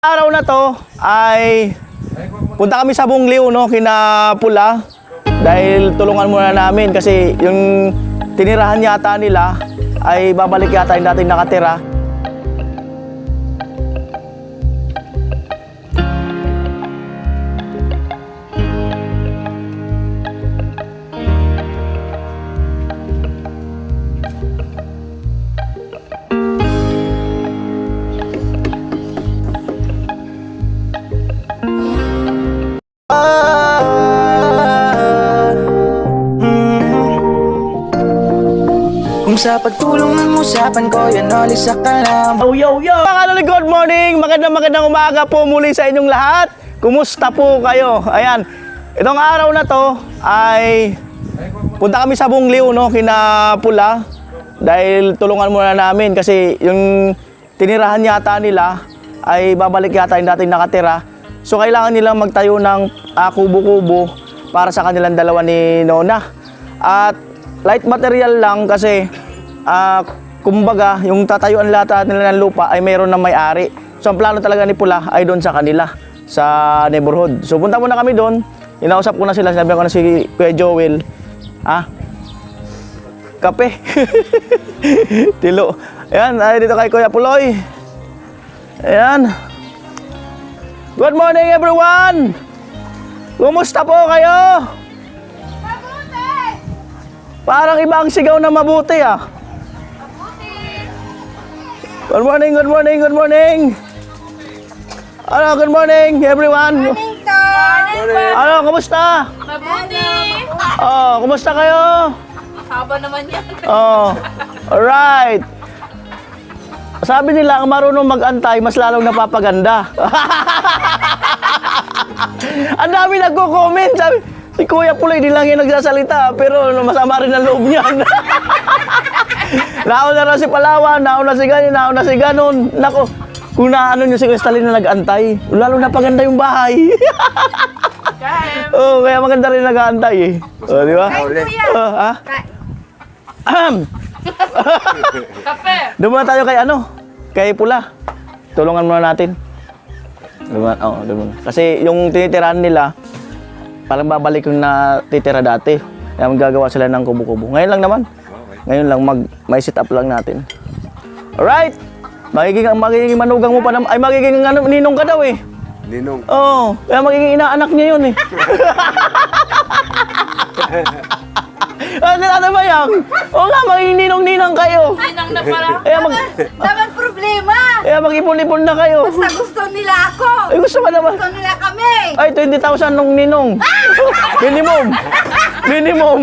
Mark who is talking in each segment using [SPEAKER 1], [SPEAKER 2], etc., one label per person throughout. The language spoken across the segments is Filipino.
[SPEAKER 1] Araw na to ay punta kami sa Bungliw, no, kina Pula, dahil tulungan muna namin kasi yung tinirahan yata nila ay babalik yata yung dating nakatira.
[SPEAKER 2] Kung sa pagtulong ng usapan ko, yan alis sa kalam.
[SPEAKER 1] Yo! Mga kanoli, good morning! Magandang umaga po muli sa inyong lahat. Kumusta po kayo? Ayan, itong araw na to ay punta kami sa Bungliw, no, kina Pula, dahil tulungan muna namin kasi yung tinirahan yata nila ay babalik yata yung dating nakatira. So kailangan nilang magtayo ng kubo-kubo para sa kanilang dalawa ni Nona. At light material lang kasi kumbaga yung tatayuan lahat nila ng lupa ay mayroon ng may-ari. So ang plano talaga ni Pula ay doon sa kanila, sa neighborhood. So punta muna kami doon. Inausap ko na sila, sinabi ko na si Kuya Joel. Kape. Tilo. Ayan, dito kay Kuya Puloy. Ayan. Good morning everyone! Kumusta po kayo? Parang iba ang sigaw na mabuti ah. Good morning. Ano, good morning everyone. Ano, kumusta?
[SPEAKER 3] Mabuti!
[SPEAKER 1] Oh, kumusta kayo?
[SPEAKER 3] Haba naman yan.
[SPEAKER 1] Oh, alright. Sabi nila, ang marunong mag-antay, mas lalong napapaganda. Ang dami nagko-comment. Sabi, si Kuya Puloy, di lang yung nagsasalita, pero masama rin ang loob niyan. Nauna na si Palawan, nauna si ganyan, nauna si ganon. Nako, kung naano nyo si Kuya Stalin na nag-antay, lalo napaganda yung bahay. Oh, kaya maganda rin nag-aantay eh. Oh, di ba?
[SPEAKER 3] Kape!
[SPEAKER 1] Doon muna tayo kay kay Pula. Tulungan muna natin. Doon muna. Kasi yung tinitirahan nila, parang babalik yung natitira dati. Kaya magagawa sila ng kubo-kubo. Ngayon lang naman. Ngayon lang, may sit up lang natin. Alright! Magiging manugang mo pa naman. Ay, magiging ninong ka daw eh.
[SPEAKER 4] Ninong.
[SPEAKER 1] Oo. Kaya magiging inaanak niya yun eh. Ano ba yan? Oo nga, magiging ninong-ninang kayo.
[SPEAKER 3] Ninang na pala.
[SPEAKER 5] Dapat problema!
[SPEAKER 1] Kaya mag-ipon-ipon na kayo.
[SPEAKER 5] Basta gusto nila ako!
[SPEAKER 1] Ay, gusto ka naman.
[SPEAKER 5] Gusto nila kami!
[SPEAKER 1] Ay, 20,000 nung ninong. Minimum.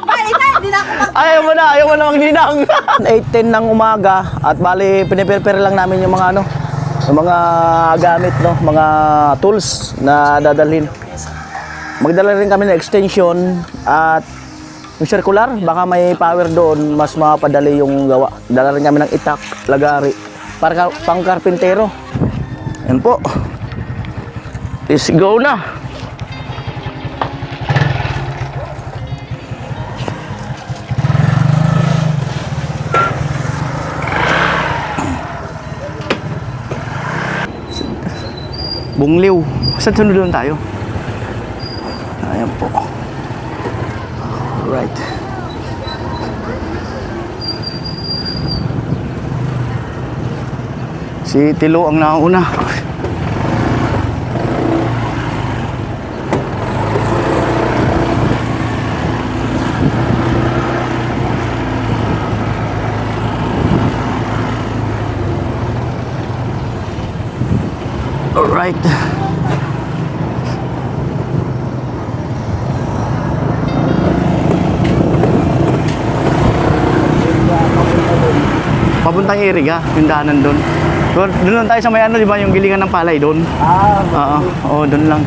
[SPEAKER 5] Bali na, hindi na ako
[SPEAKER 1] Ayaw mo na magninang. 8:10 ng umaga at bali piniprepare lang namin yung mga yung mga gamit, no, mga tools na dadalhin. Magdala rin kami ng extension at yung circular, baka may power doon, mas mapadali yung gawa. Dala rin kami ng itak, lagari, para pang karpintero. Yan po. Let's go na. Bungliw. Saan sunod doon tayo? Ayan po. Alright. Si Tilo ang nauna. Alright. Papuntang Iriga, yung daanan doon. Doon lang tayo sa may di ba, yung gilingan ng palay doon. Oo, doon lang.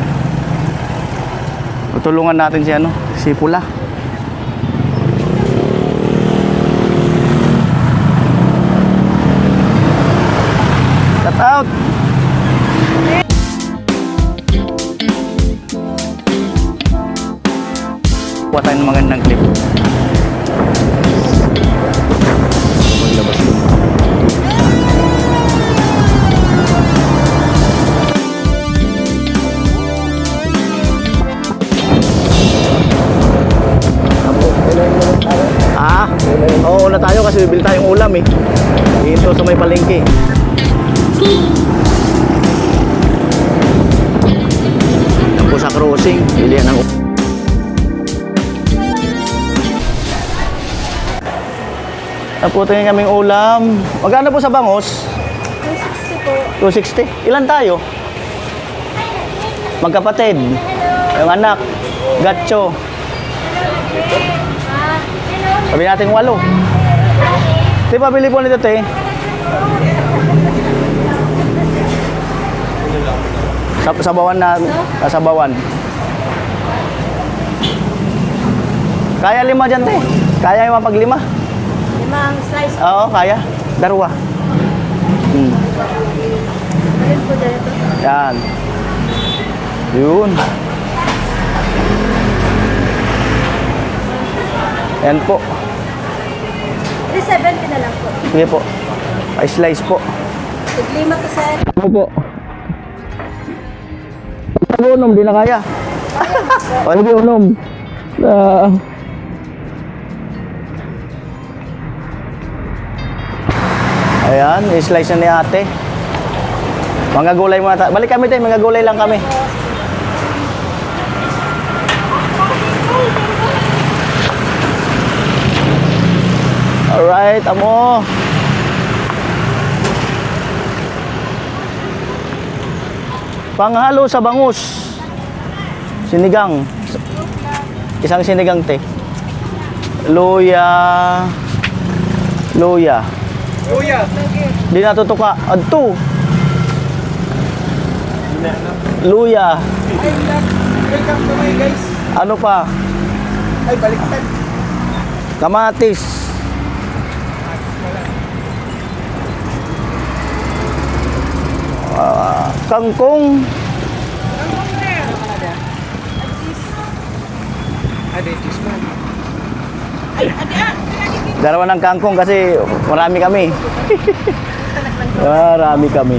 [SPEAKER 1] Tutulungan natin si Pula. Shout out! Kuha tayo ng magandang clip. Maglabas doon. kasi bibili tayong ulam eh. Dito sa may palengke. Yan po sa crossing. Bilihan ng Yan po, tingin kaming ulam. Magkano po sa bangos?
[SPEAKER 5] 260 po.
[SPEAKER 1] 260. Ilan tayo? Magkapatid. Yung anak. Gatcho. Sabi natin 8. Di ba, bili po nito, te? Sabawan na. Sabawan. Kaya 5 dyan, te. Kaya yung mapag 5.
[SPEAKER 5] 5 ang slice.
[SPEAKER 1] Oo, kaya. Darwa.
[SPEAKER 5] Ayun po dito.
[SPEAKER 1] Yan. Yun. Yan po.
[SPEAKER 5] 370 na lang po.
[SPEAKER 1] Sige po. Pa-slice po.
[SPEAKER 5] Tiglima to sir.
[SPEAKER 1] Ano po? Unom, di na kaya. Wala di unom. Ayan, i-slice na ni ate. Mga gulay muna tayo. Balik kami tayo, mga gulay lang kami. Alright, amo. Panghalo sa bangus. Sinigang. Isang sinigang, te. Luya. Luya.
[SPEAKER 4] Kuya,
[SPEAKER 1] Di natutuka. Adto. Luya.
[SPEAKER 4] welcome to my guys.
[SPEAKER 1] Ano pa?
[SPEAKER 4] Ay, baliktad.
[SPEAKER 1] Kamatis. Kangkong.
[SPEAKER 4] Ade, this man.
[SPEAKER 1] Dalawa ng kangkong kasi marami kami. Marami kami.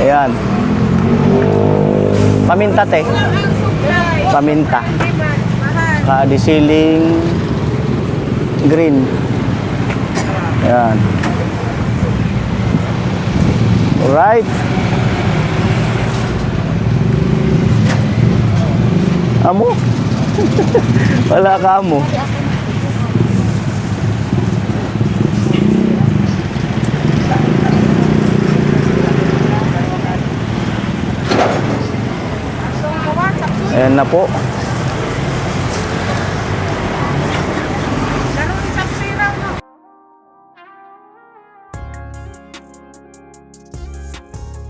[SPEAKER 1] Ayan. Paminta, te. Paminta. Kadisiling green. Ayan. Alright. Amo? Wala ka amo. Ayan na po.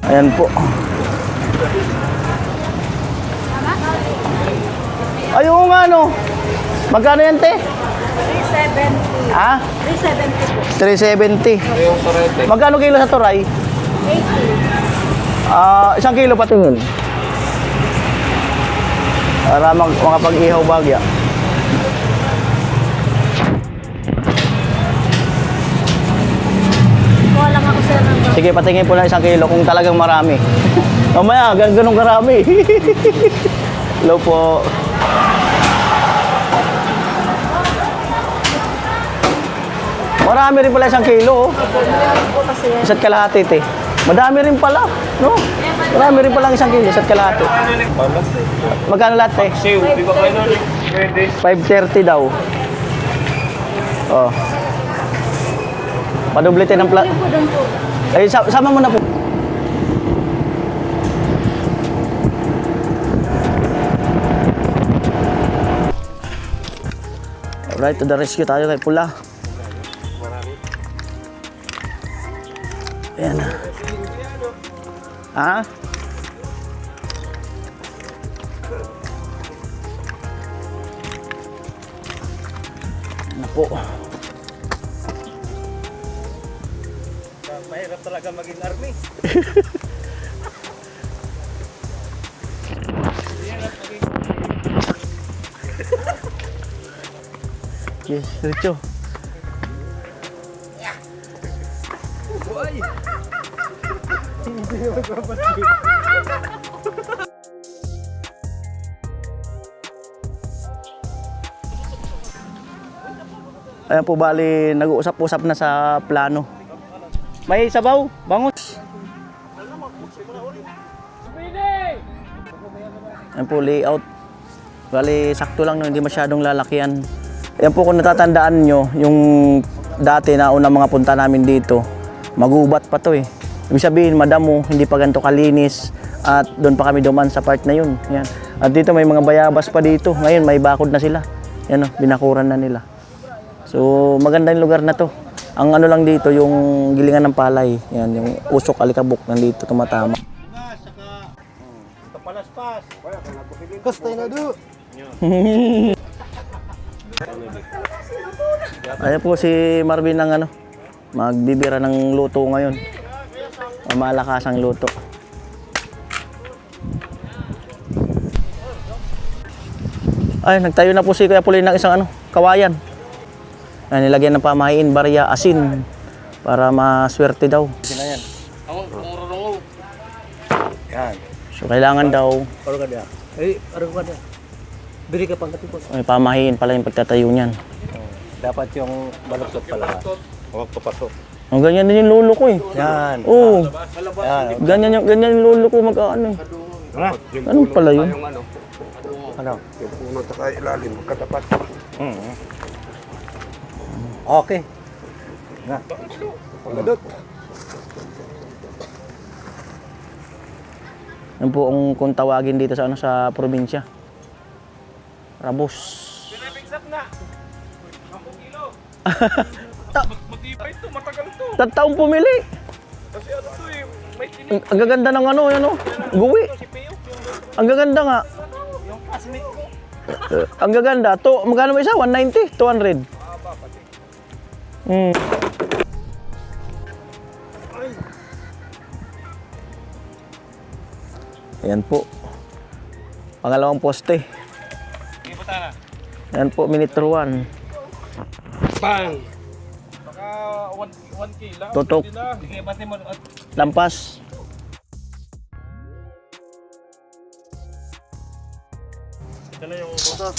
[SPEAKER 1] Ayan po. Ayun nga no. Magkano yan, te?
[SPEAKER 5] 370.
[SPEAKER 1] Ha?
[SPEAKER 5] 370 po.
[SPEAKER 1] 370.
[SPEAKER 4] Yung torete.
[SPEAKER 1] Magkano kilo sa turay?
[SPEAKER 5] 80.
[SPEAKER 1] Isang kilo patingin. Para makapag-ihaw bagya.
[SPEAKER 5] Kuha lang ako sir ng
[SPEAKER 1] Sige, patingin po na 1 kilo kung talagang marami. Mamaya, ganun karami. Hello po. Marami rin pala 1 kilo. Oh.
[SPEAKER 5] po kasi yan.
[SPEAKER 1] Isa't kalahati, te. Madami rin pala, no? Marami rin pala 1 kilo, isa't kalahati. Magkano lahat, te?
[SPEAKER 4] Siw, di ba kayo nun? Pwede.
[SPEAKER 1] 530 daw. Oh. Padoblete ng
[SPEAKER 5] Ayun po doon po.
[SPEAKER 1] Eh, sama mo na po. Alright, to the rescue tayo kay Pula. Ayan na. Ha? Ayan na po.
[SPEAKER 4] Mahirap talaga maging army.
[SPEAKER 1] Yes, Richo. Ayan po, bali, nag-uusap-usap na sa plano. May sabaw, bangus. Ayan po, layout. Bali, sakto lang, no? Hindi masyadong lalakian. Ayan po, kung natatandaan nyo, yung dati na unang mga punta namin dito, magubat pa to eh. Ibig sabihin, madamo, hindi pa ganito kalinis. At doon pa kami duman sa part na yun. Yan. At dito may mga bayabas pa dito. Ngayon, may bakod na sila. Yan o, binakuran na nila. So, maganda yung lugar na to. Ang ano lang dito, yung gilingan ng palay. Yan, yung usok, alikabok nandito tumatama.
[SPEAKER 4] Kastay na do.
[SPEAKER 1] Ayan po si Marvin ng ano, magbibira ng luto ngayon. Malakas ang luto. Ay, nagtayo na po si Kuya Pulin ng isang ano, kawayan. Ay, nilagyan ng pamahiin, barya, asin para maswerte daw.
[SPEAKER 4] Yan.
[SPEAKER 1] So kailangan daw
[SPEAKER 4] Ano ka dia? Ano ka dia? Bili ka pang katipon.
[SPEAKER 1] may pamahiin pala yung pagtatayo niyan.
[SPEAKER 4] Dapat yung baluktot pala. Huwag papasok.
[SPEAKER 1] Ang ganyan din yung lolo ko eh.
[SPEAKER 4] Yan.
[SPEAKER 1] Oo,
[SPEAKER 4] Yan.
[SPEAKER 1] ganyan yung lolo ko mag-ano eh. Ano pala yun?
[SPEAKER 4] Ano?
[SPEAKER 6] Yung puno at saka ilalim, magkatapat.
[SPEAKER 4] Okay. Na.
[SPEAKER 6] Pagdadot.
[SPEAKER 1] Yan po ang kung tawagin dito sa ano sa probinsya. Rabos.
[SPEAKER 6] Matibay ito, matagal ito.
[SPEAKER 1] Taong pumili.
[SPEAKER 6] Kasi ano ito eh, may tinig.
[SPEAKER 1] Ang gaganda ng ano, yan o. Guwi. Ang gaganda nga.
[SPEAKER 6] Yung classmate ko.
[SPEAKER 1] Ang gaganda. To, magkano ba isa? 190? 200? Hmm. Ayan po. Pangalawang poste.
[SPEAKER 6] Sige po tana.
[SPEAKER 1] Ayan po, minitro 1.
[SPEAKER 6] Bang! Baka 1K lang.
[SPEAKER 1] Tutok.
[SPEAKER 6] Hindi na. Sige, bati mo.
[SPEAKER 1] Lampas.
[SPEAKER 6] Ito na yung butas.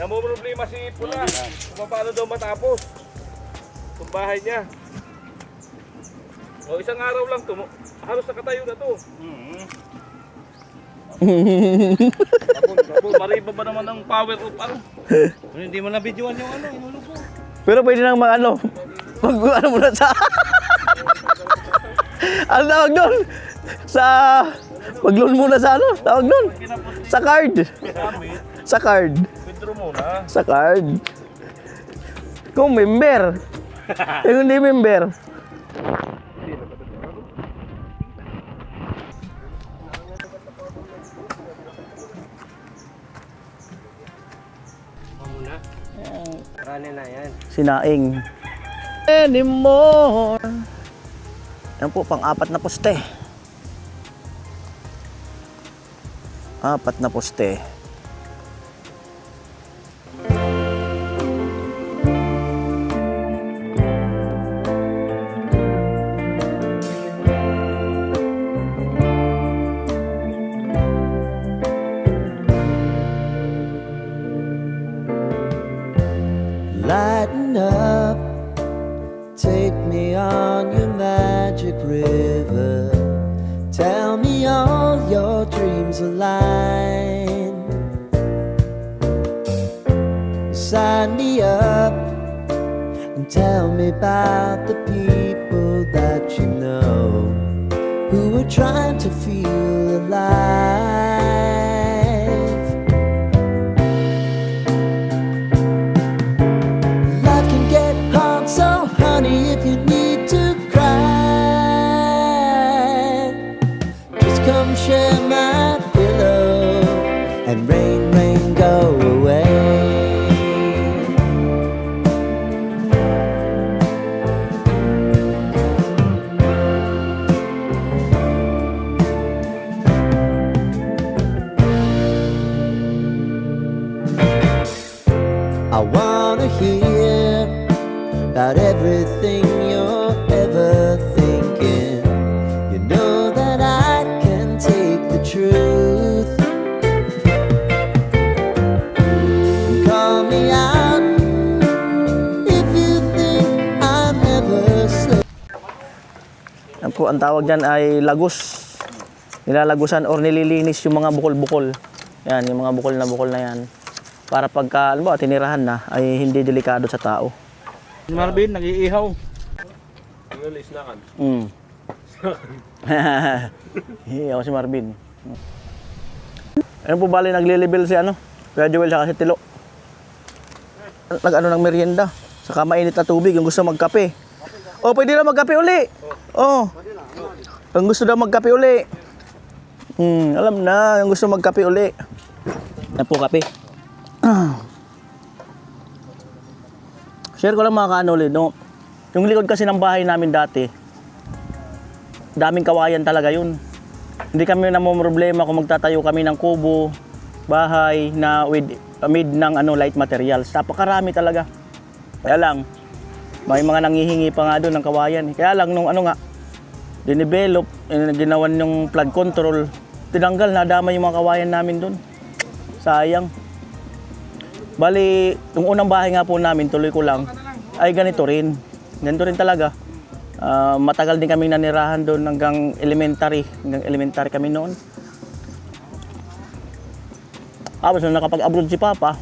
[SPEAKER 6] Namo problema si Pula. Kung paano daw matapos. Kung bahay niya. O isang araw lang to. Halos nakatayo na to. Mariba ba naman ang power of ano? Hindi mo na videoan yung ano, inulupo.
[SPEAKER 1] Pero pwede nang mag-ano. Mag-ano muna sa... ano tawag doon? Sa... Mag-loan muna sa ano? Tawag doon? Sa card. Sa card.
[SPEAKER 6] Withdraw muna.
[SPEAKER 1] Sa card. Kung member. Kung hindi member.
[SPEAKER 4] Kanin na yan.
[SPEAKER 1] Sinaing. Anymore. Yan po, pang-apat na poste. Apat na poste.
[SPEAKER 2] Lighten up, take me on your magic river. Tell me all your dreams align. Sign me up and tell me about the people that you know who are trying to feel alive. Life can get hard, so honey, if you need to cry, just come share my pillow and rain, rain, go away.
[SPEAKER 1] Yan po, ang tawag dyan ay lagos. Nilalagusan or nililinis yung mga bukol-bukol. Yan, yung mga bukol na yan. Para pagka, alam mo, tinirahan na, ay hindi delikado sa tao.
[SPEAKER 6] Marvin, nag-iihaw.
[SPEAKER 1] Hiyaw si Marvin. Ano po bali nagle-level si ano? Kuya Joel saka si Tilo. Nag-ano ng merienda. Saka mainit na tubig, yung gusto magkape. Oh, pwede na magkape uli. Oh. Ang gusto daw magkape uli. Alam na, yung gusto magkape uli. Yan po kape. Share ko lang mga kaano ulit, no? Yung likod kasi ng bahay namin dati, daming kawayan talaga yun. Hindi kami namumroblema kung magtatayo kami ng kubo, bahay na made ng light materials. Napakarami talaga. Kaya lang, may mga nanghihingi pa nga doon ng kawayan. Kaya lang nung dinevelop, ginawan yung flood control, tinanggal, nadama yung mga kawayan namin doon. Sayang. Bali, yung unang bahay nga po namin, tuloy ko lang, ay ganito rin. Ganito rin talaga. Matagal din kaming nanirahan doon hanggang elementary. Hanggang elementary kami noon. Tapos nung nakapag-abroad si Papa,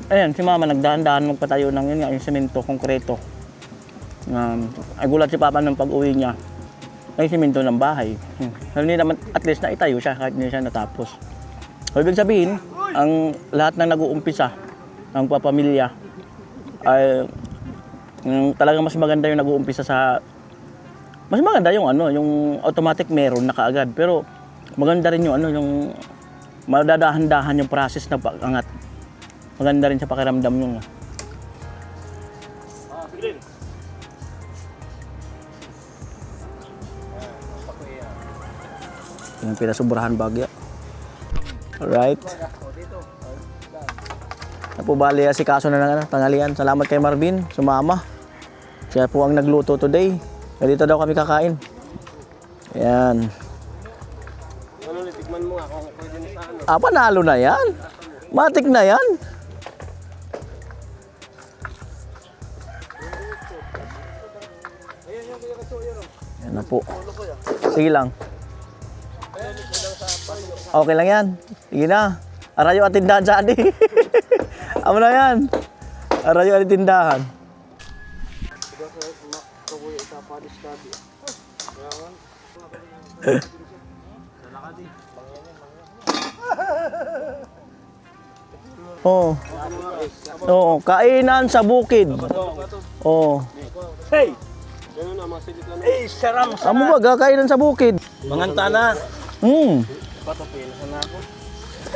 [SPEAKER 1] ayan, si Mama nagdahan-dahan magpatayo ng yun nga, yung semento, konkreto. Ay gulat si Papa nung pag-uwi niya, ay semento ng bahay. Hindi naman, at least na itayo siya kahit hindi siya natapos. So, ibig sabihin, ang lahat ng nag-uumpisa ng papamilya ay talagang mas maganda yung nag-uumpisa sa mas maganda yung yung automatic meron na kaagad, pero maganda rin yung yung madadahan-dahan yung process na pag-angat. Maganda rin sa pakiramdam yung yung pinasubrahan bagya. Alright. Napubali si kaso na ng tanghalian. Salamat kay Marvin, sumama. Siya po ang nagluto today. Dito daw kami kakain. Ayan.
[SPEAKER 4] Tikman mo nga kung pwede na sa ano.
[SPEAKER 1] Panalo na yan. Matik na yan. Yan na po. Sige lang. Okay lang yan. Sige na. Arayo at tindahan sa adi. Amo na yan. Arayo at tindahan. Oh. Oo, kainan sa bukid. Oh.
[SPEAKER 6] Hey!
[SPEAKER 4] Eh, saram!
[SPEAKER 1] Amo ba kainan sa bukid?
[SPEAKER 4] Manganta na!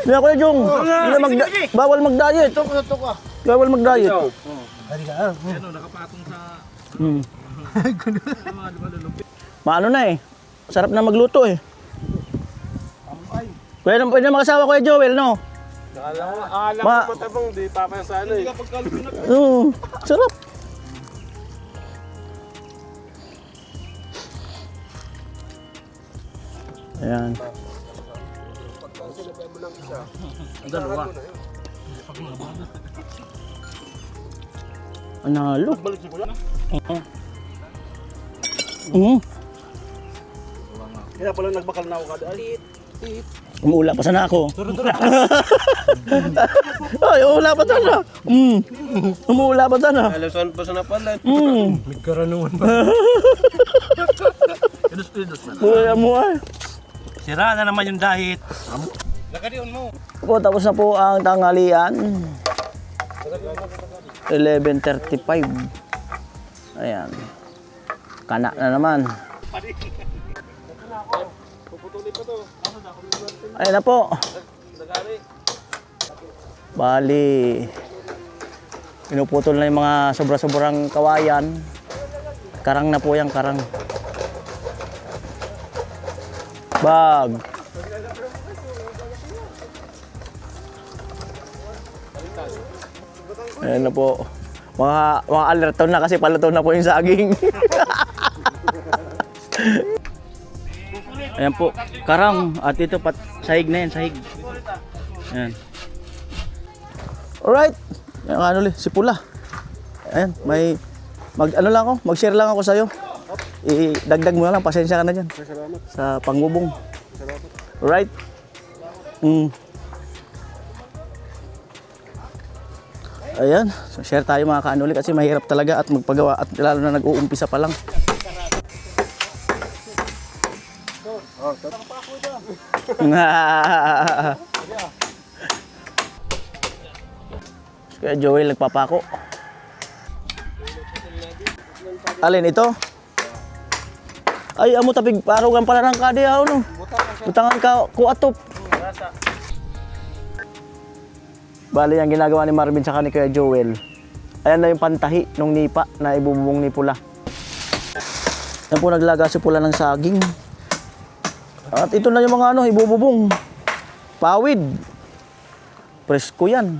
[SPEAKER 1] Hindi ako na, Jong. Bawal mag-diet. Bawal mag-diet.
[SPEAKER 6] Nakapatong sa...
[SPEAKER 1] Maano na eh. Sarap na magluto eh. Pwede na mag-asawa ko Joel, no?
[SPEAKER 4] Alam ko matabang, di papaya sa ano eh.
[SPEAKER 1] Sarap. Ayan. Analo.
[SPEAKER 6] Kaya pala nagbakal na ako kada.
[SPEAKER 1] Umuula pa sana ako. Ay, umuula pa sana. Umuula pa sana.
[SPEAKER 4] Alasan pa sa napalan. May karanuan ba?
[SPEAKER 1] Umuula mo ay.
[SPEAKER 4] Sira na naman yung dahit.
[SPEAKER 1] Po, tapos na po ang tanghalian. 11:35. Ayan. Kana na naman. Ayan na po. Bali, pinuputol na yung mga sobra-sobrang kawayan. Karang na po yan, karang. Bag. Ayan na po. Mga alerto na kasi paluto na po yung saging. Ayan po, karang. At ito, sahig na yan, sahig. Ayan. Alright. Ayan, si Pula. Ayan, may, mag-share lang ako sa'yo. idagdag mo na lang, pasensya ka na dyan. Sa pangbubong. Alright? Ayan, so share tayo mga kaanuli kasi mahirap talaga at magpagawa at lalo na nag-uumpisa pa lang. Kaya Joel nagpapako. Alin ito? Ay, amo tapig parugan pala ng kadi no. Butangan ka kuatop. Bali ang ginagawa ni Marvin sa ni Kuya Joel. Ayan na yung pantahi ng nipa na ibububong ni Pula. Yan po naglaga si Pula ng saging. At ito na yung mga ibububong. Pawid. Presko yan.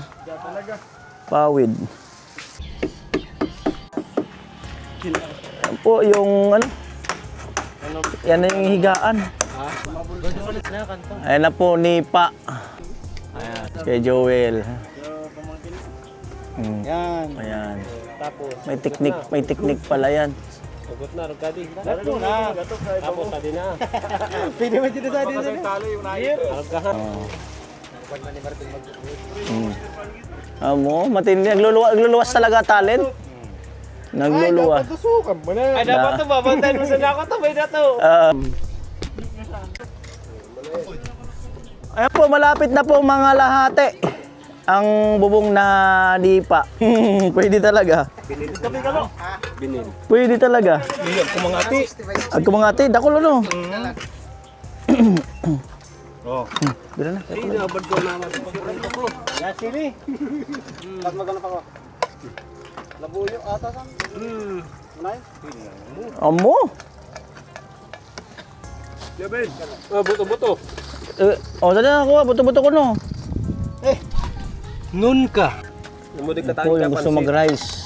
[SPEAKER 1] Pawid. Yan po yung yan na yung higaan. Ayan na po nipa. Ayan, kay Joel.
[SPEAKER 4] Yan.
[SPEAKER 1] Ayan.
[SPEAKER 4] Tapos,
[SPEAKER 1] May teknik pala yan.
[SPEAKER 4] sagot na, Rugadi. Gato na. Tapos, sadi na. Pwede mo dito sadi na.
[SPEAKER 6] Talo yung naip.
[SPEAKER 4] Aragahan.
[SPEAKER 1] Amo, matindi. Nagluluwas talaga talent. Nagluluwas.
[SPEAKER 6] Tusukan mo na.
[SPEAKER 4] Ay, dapat ito, babantayin mo sa nako. Tabay na ito.
[SPEAKER 1] Ayan po, malapit na po mga lahate. Ang bubong na nipa. Pwede talaga.
[SPEAKER 4] Binil.
[SPEAKER 1] Pwede talaga.
[SPEAKER 6] Kumangati.
[SPEAKER 1] Ang kumangati, dakulo no.
[SPEAKER 6] Oh.
[SPEAKER 1] Dito na.
[SPEAKER 4] Abad ko naman sa pagkurento ko. Yan, sili. Pag magano pa ko. Labuyo ata sang. Nay.
[SPEAKER 1] Amo.
[SPEAKER 6] Jabel. Buto-buto.
[SPEAKER 1] Dali na ako, buto-buto ko no.
[SPEAKER 4] Nun ka. Lumudig ka
[SPEAKER 1] Po, yung gusto mag-rice.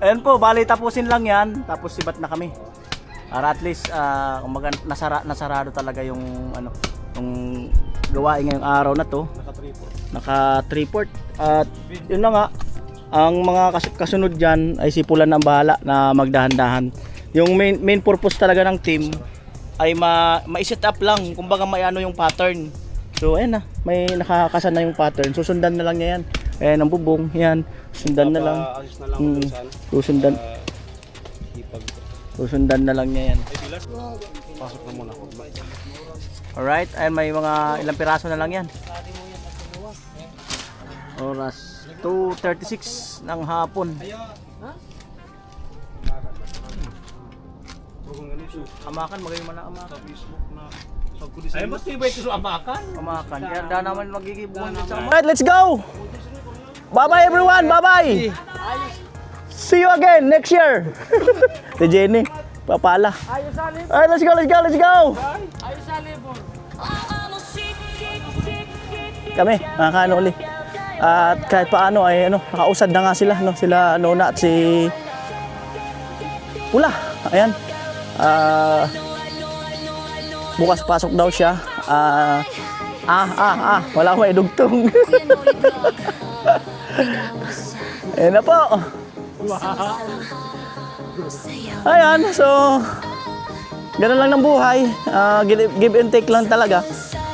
[SPEAKER 1] Ayan po, bali tapusin lang yan. Tapos sibat na kami. Para at least, kumaga, nasarado talaga yung, yung gawain ngayong araw na to. Naka-3-port. At yun na nga, ang mga kasunod dyan ay si Pula na bahala na magdahan-dahan. Yung main purpose talaga ng team ay ma-set up lang. Kumbaga may yung pattern. So ayan na, may nakakasan na yung pattern. Susundan na lang niya yan. Ayan ang bubong, yan. Sundan na lang. Susundan. Susundan na lang niya yan.
[SPEAKER 4] Pasok na muna ako.
[SPEAKER 1] Alright, ayan may mga ilang piraso na lang yan. Oras 2:36 ng hapon. Amakan, magayon man na amakan.
[SPEAKER 6] Ay, mas tibay ito sa amakan.
[SPEAKER 1] Amakan, kaya da naman magigibungan sa amakan. Alright, let's go! Bye-bye everyone, bye-bye! See you again next year! Si Jenny, papala. Alright, let's go, let's go, let's go! Kami, nakakaano ulit. At kahit paano ay nakausad na nga sila, sila Nona at si Pula. Ayan. Bukas pasok daw siya. Wala akong idugtong. Ayan na po. Ayan, so ganun lang ng buhay. Give and take lang talaga.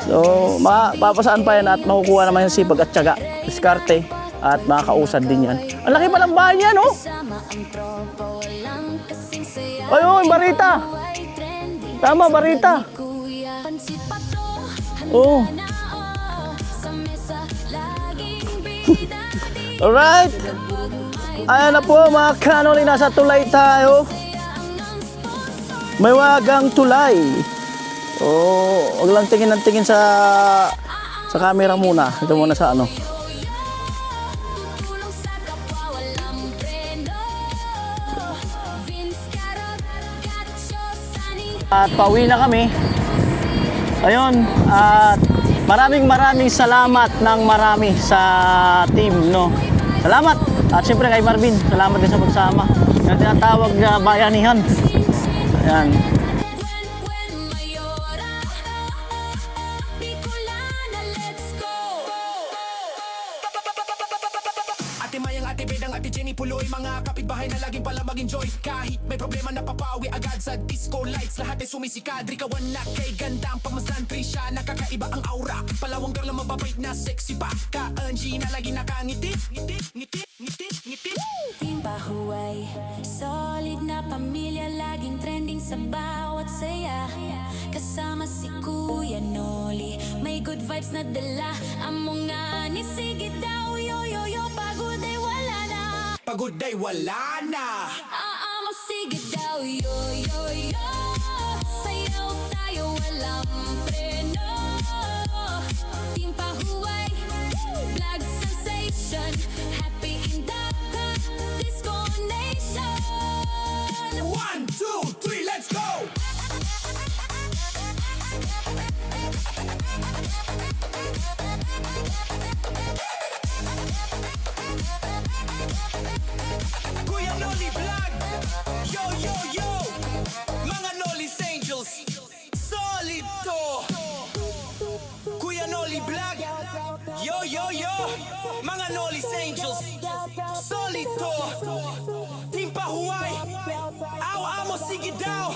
[SPEAKER 1] So, mapapasaan pa yan at makukuha naman yung sipag at tiyaga, diskarte, at makakausad din yan. Ang laki pa ng bahay niya, no? Ayun, barita! Tama, barita! Oh. Alright! Ayan na po mga kanoli, nasa tulay tayo. May wagang tulay. Oh, wag lang tingin ng tingin sa camera muna. Ito muna sa At pauwi na kami. Ayun, at maraming salamat ng marami sa team, no. Salamat. At siyempre kay Marvin, salamat din sa pagsama. Yung tinatawag na bayanihan. Ayan.
[SPEAKER 7] Ate Mayang, Ate Bedang, Ate Jenny, Puloy, mga kapitbahay na laging palaman. mag-enjoy. Kahit may problema napapawi agad sa disco lights. Lahat ay sumisikadri, kawan na kay ganda. Ang pagmasdan, Trisha, nakakaiba ang aura. Palawang girl na mababait na sexy pa. Ka-Angie na lagi nakangiti. Ngiti, ngiti, ngiti, ngiti.
[SPEAKER 8] Timba Huway, solid na pamilya, laging trending sa bawat saya. Kasama si Kuya Noli, may good vibes na dala. Amo nga ni sige daw, yo yo yo, pagod ay wala na.
[SPEAKER 7] Pagod ay wala na.
[SPEAKER 8] Amo sige daw, yo yo yo. Sayaw tayo walang preno. Timba Huway, vlog sensation. Happy in Dhaka, Disco Nation.
[SPEAKER 7] 1, 2, 3, let's go! Kuya Noli Vlog! Yo, yo, yo! Mga Noli's Angels! Solid to! Kuya Noli Vlog! Yo, yo, yo! Mga Noli's Angels! Solid to! Team Pahuay! Aw, amo, sige daw!